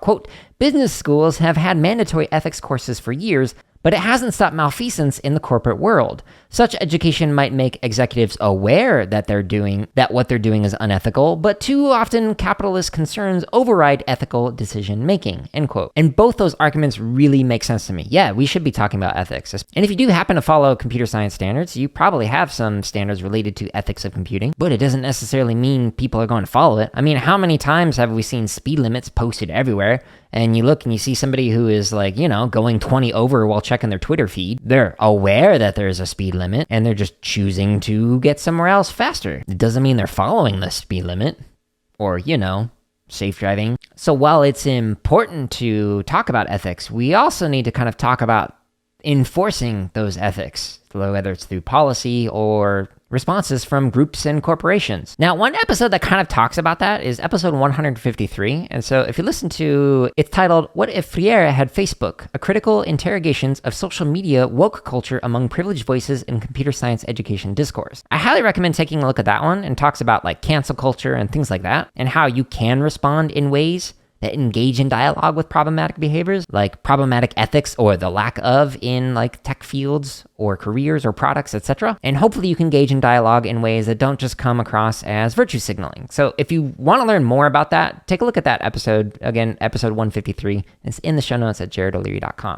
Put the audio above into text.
quote, business schools have had mandatory ethics courses for years, but it hasn't stopped malfeasance in the corporate world. Such education might make executives aware that what they're doing is unethical, but too often capitalist concerns override ethical decision making, end quote. And both those arguments really make sense to me. Yeah, we should be talking about ethics. And if you do happen to follow computer science standards, you probably have some standards related to ethics of computing, but it doesn't necessarily mean people are going to follow it. I mean, how many times have we seen speed limits posted everywhere? And you look and you see somebody who is going 20 over while checking their Twitter feed. They're aware that there's a speed limit and they're just choosing to get somewhere else faster. It doesn't mean they're following the speed limit or, safe driving. So while it's important to talk about ethics, we also need to kind of talk about enforcing those ethics, whether it's through policy or responses from groups and corporations. Now, one episode that kind of talks about that is episode 153. And so if you listen to, it's titled, What If Freire Had Facebook? A Critical Interrogations of Social Media Woke Culture Among Privileged Voices in Computer Science Education Discourse. I highly recommend taking a look at that one, and talks about cancel culture and things like that, and how you can respond in ways that engage in dialogue with problematic behaviors, like problematic ethics or the lack of in tech fields or careers or products, etc. And hopefully you can engage in dialogue in ways that don't just come across as virtue signaling. So if you want to learn more about that, take a look at that episode. Again, episode 153. It's in the show notes at jaredoleary.com.